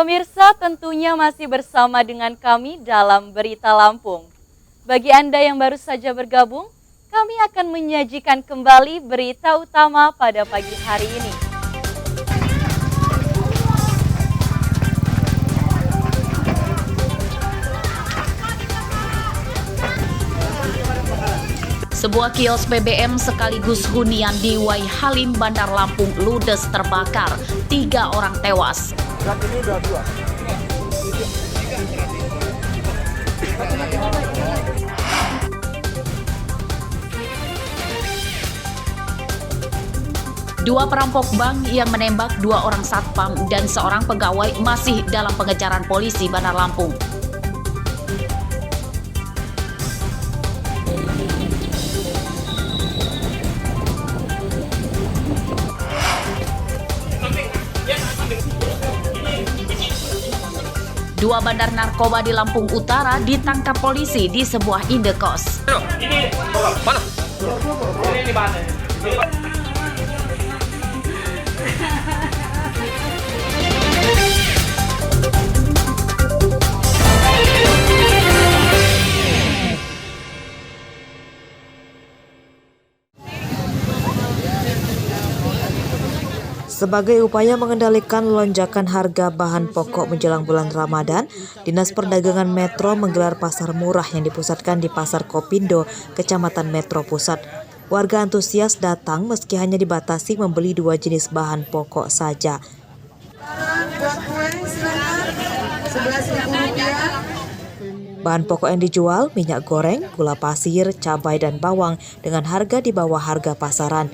Pemirsa, tentunya masih bersama dengan kami dalam Berita Lampung. Bagi Anda yang baru saja bergabung, kami akan menyajikan kembali berita utama pada pagi hari ini. Sebuah kios BBM sekaligus hunian di Wai Halim, Bandar Lampung ludes terbakar, 3 orang tewas. Ini udah 2. Dua perampok bank yang menembak 2 orang satpam dan seorang pegawai masih dalam pengejaran polisi Bandar Lampung. Dua bandar narkoba di Lampung Utara ditangkap polisi di sebuah indekos. Ini mana? Ini mana? Sebagai upaya mengendalikan lonjakan harga bahan pokok menjelang bulan Ramadan, Dinas Perdagangan Metro menggelar pasar murah yang dipusatkan di Pasar Kopindo, Kecamatan Metro Pusat. Warga antusias datang meski hanya dibatasi membeli 2 jenis bahan pokok saja. Bahan pokok yang dijual minyak goreng, gula pasir, cabai dan bawang dengan harga di bawah harga pasaran.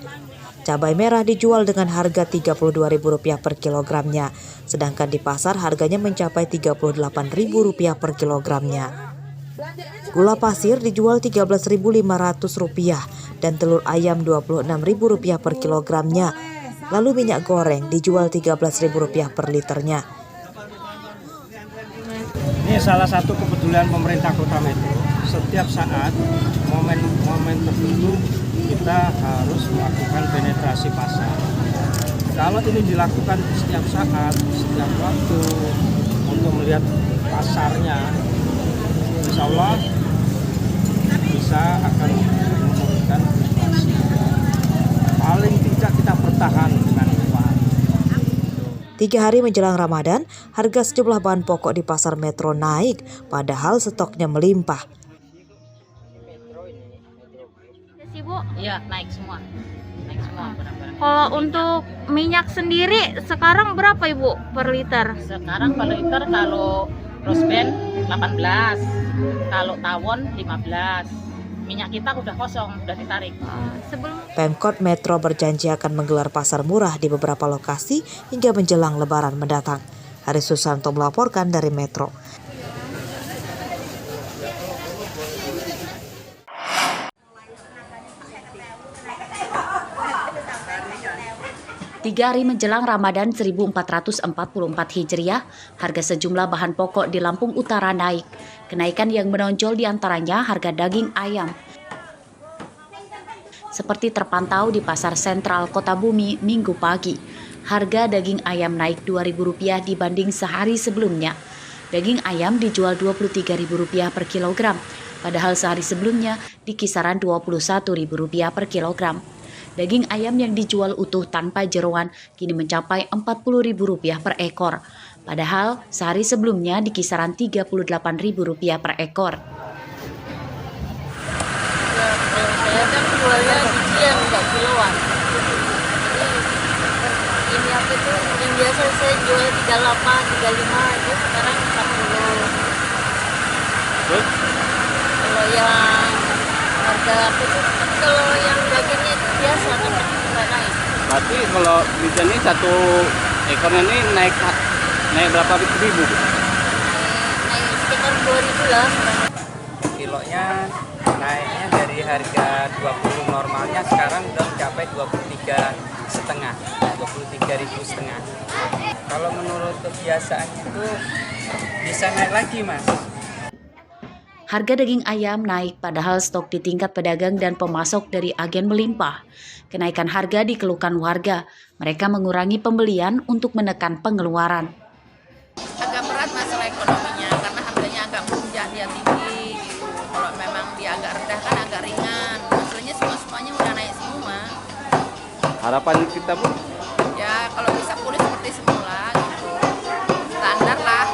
Cabai merah dijual dengan harga Rp32.000 per kilogramnya, sedangkan di pasar harganya mencapai Rp38.000 per kilogramnya. Gula pasir dijual Rp13.500 dan telur ayam Rp26.000 per kilogramnya. Lalu minyak goreng dijual Rp13.000 per liternya. Ini salah satu kepedulian pemerintah Kota Metro. Setiap saat momen-momen tertentu kita harus melakukan penetrasi pasar. Kalau ini dilakukan setiap saat, setiap waktu untuk melihat pasarnya, insya Allah bisa akan menurunkan inflasi. Paling tidak kita bertahan dengan uang. 3 hari menjelang Ramadan, harga sejumlah bahan pokok di Pasar Metro naik, padahal stoknya melimpah. Bu? Iya, naik semua. Barang-barang. Kalau untuk minyak sendiri sekarang berapa Ibu per liter? Sekarang per liter kalau rosben 18, kalau tawon 15. Minyak kita udah kosong, udah ditarik. Pemkot Metro berjanji akan menggelar pasar murah di beberapa lokasi hingga menjelang Lebaran mendatang. Haris Susanto melaporkan dari Metro. 3 hari menjelang Ramadan 1444 Hijriah, harga sejumlah bahan pokok di Lampung Utara naik. Kenaikan yang menonjol diantaranya harga daging ayam. Seperti terpantau di Pasar Sentral Kota Bumi Minggu pagi, harga daging ayam naik Rp2.000 dibanding sehari sebelumnya. Daging ayam dijual Rp23.000 per kilogram, padahal sehari sebelumnya di kisaran Rp21.000 per kilogram. Daging ayam yang dijual utuh tanpa jeroan kini mencapai Rp40.000 per ekor. Padahal sehari sebelumnya di kisaran Rp38.000 per ekor. Saya kan jualnya bijian, enggak kiloan. Jadi ini apa itu yang biasa saya jual 38, 35 itu sekarang 40. Kalau yang harga apa itu kan kalau yang dagingnya itu biasa kan nggak naik. Berarti kalau bijian ini 1 ekornya ini naik berapa ribu? Naik sekitar 2.000 lah. Kilonya naiknya dari harga 20 normalnya sekarang udah mencapai 23,5, 23.500. Kalau menurut kebiasaannya itu bisa naik lagi, Mas. Harga daging ayam naik padahal stok di tingkat pedagang dan pemasok dari agen melimpah. Kenaikan harga dikeluhkan warga. Mereka mengurangi pembelian untuk menekan pengeluaran. agak ringan. Masalahnya semuanya udah naik semua. Harapan kita, Bu? Ya kalau bisa pulih seperti semula gitu. Standar lah.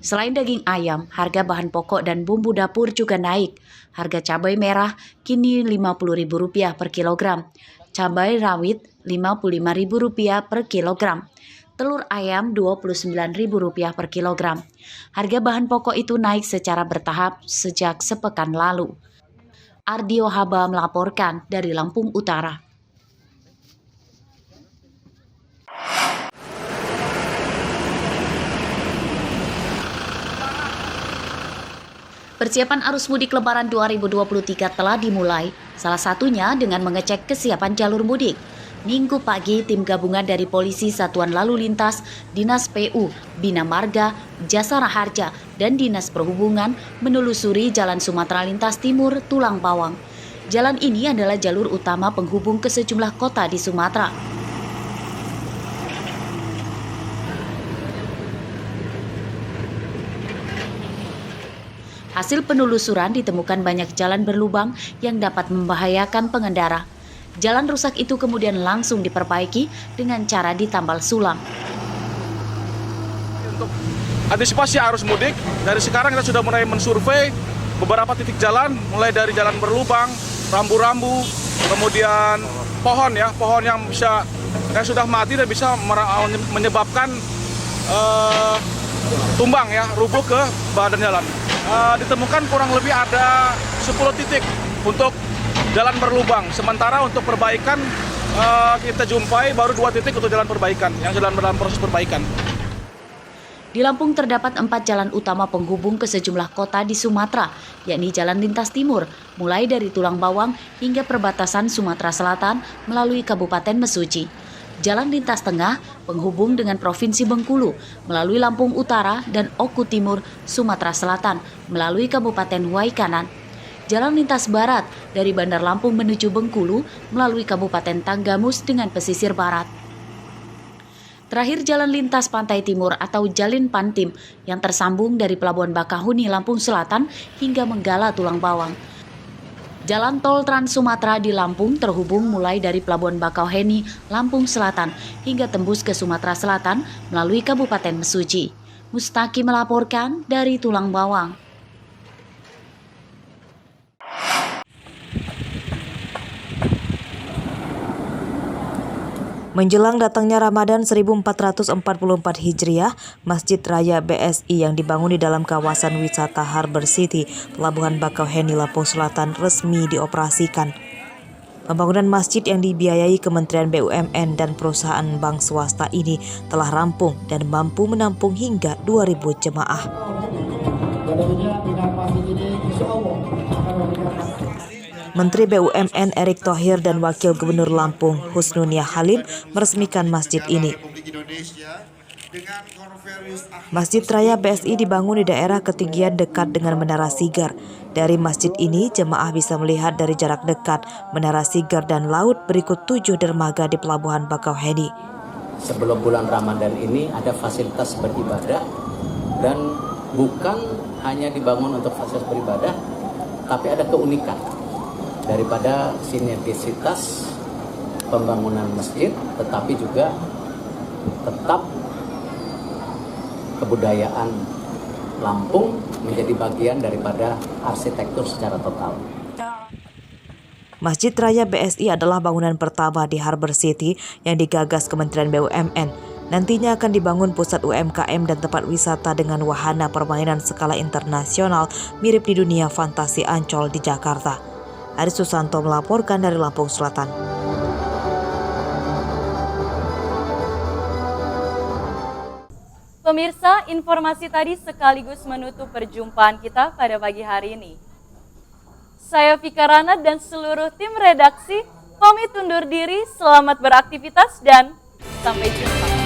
Selain daging ayam, harga bahan pokok dan bumbu dapur juga naik. Harga cabai merah kini Rp50.000 per kilogram. Cabai rawit Rp55.000 per kilogram. Telur ayam Rp29.000 per kilogram. Harga bahan pokok itu naik secara bertahap sejak sepekan lalu. Ardio Haba melaporkan dari Lampung Utara. Persiapan arus mudik Lebaran 2023 telah dimulai, salah satunya dengan mengecek kesiapan jalur mudik. Minggu pagi, tim gabungan dari Polisi Satuan Lalu Lintas, Dinas PU, Bina Marga, Jasa Raharja, dan Dinas Perhubungan menelusuri Jalan Sumatera Lintas Timur Tulang Bawang. Jalan ini adalah jalur utama penghubung ke sejumlah kota di Sumatera. Hasil penelusuran ditemukan banyak jalan berlubang yang dapat membahayakan pengendara. Jalan rusak itu kemudian langsung diperbaiki dengan cara ditambal sulam. Untuk antisipasi arus mudik, dari sekarang kita sudah mulai mensurvei beberapa titik jalan, mulai dari jalan berlubang, rambu-rambu, kemudian pohon yang sudah mati dan bisa menyebabkan tumbang rubuh ke badan jalan. Ditemukan kurang lebih ada 10 titik untuk jalan berlubang. Sementara untuk perbaikan kita jumpai baru 2 titik untuk jalan perbaikan yang sedang dalam proses perbaikan. Di Lampung terdapat 4 jalan utama penghubung ke sejumlah kota di Sumatera, yakni Jalan Lintas Timur, mulai dari Tulang Bawang hingga perbatasan Sumatera Selatan melalui Kabupaten Mesuji. Jalan Lintas Tengah penghubung dengan Provinsi Bengkulu melalui Lampung Utara dan Oku Timur, Sumatera Selatan melalui Kabupaten Waikanan. Jalan Lintas Barat dari Bandar Lampung menuju Bengkulu melalui Kabupaten Tanggamus dengan pesisir barat. Terakhir Jalan Lintas Pantai Timur atau Jalin Pantim yang tersambung dari Pelabuhan Bakahuni, Lampung Selatan hingga Menggala, Tulang Bawang. Jalan tol Trans Sumatera di Lampung terhubung mulai dari Pelabuhan Bakauheni, Lampung Selatan hingga tembus ke Sumatera Selatan melalui Kabupaten Mesuji. Mustaki melaporkan dari Tulang Bawang. Menjelang datangnya Ramadan 1444 Hijriah, Masjid Raya BSI yang dibangun di dalam kawasan wisata Harbour City, Pelabuhan Bakauheni, Lampung Selatan resmi dioperasikan. Pembangunan masjid yang dibiayai Kementerian BUMN dan perusahaan bank swasta ini telah rampung dan mampu menampung hingga 2.000 jemaah. Menteri BUMN Erick Thohir dan Wakil Gubernur Lampung Husnunia Halim meresmikan masjid ini. Masjid Raya BSI dibangun di daerah ketinggian dekat dengan Menara Sigar. Dari masjid ini, jemaah bisa melihat dari jarak dekat Menara Sigar dan laut berikut 7 dermaga di Pelabuhan Bakauheni. Sebelum bulan Ramadan ini ada fasilitas beribadah dan bukan hanya dibangun untuk fasilitas beribadah, tapi ada keunikan daripada sinergisitas pembangunan masjid, tetapi juga tetap kebudayaan Lampung menjadi bagian daripada arsitektur secara total. Masjid Raya BSI adalah bangunan pertama di Harbour City yang digagas Kementerian BUMN. Nantinya akan dibangun pusat UMKM dan tempat wisata dengan wahana permainan skala internasional mirip di dunia fantasi Ancol di Jakarta. Aris Susanto melaporkan dari Lampung Selatan. Pemirsa, informasi tadi sekaligus menutup perjumpaan kita pada pagi hari ini. Saya Vika Rana dan seluruh tim redaksi pamit undur diri, selamat beraktivitas dan sampai jumpa.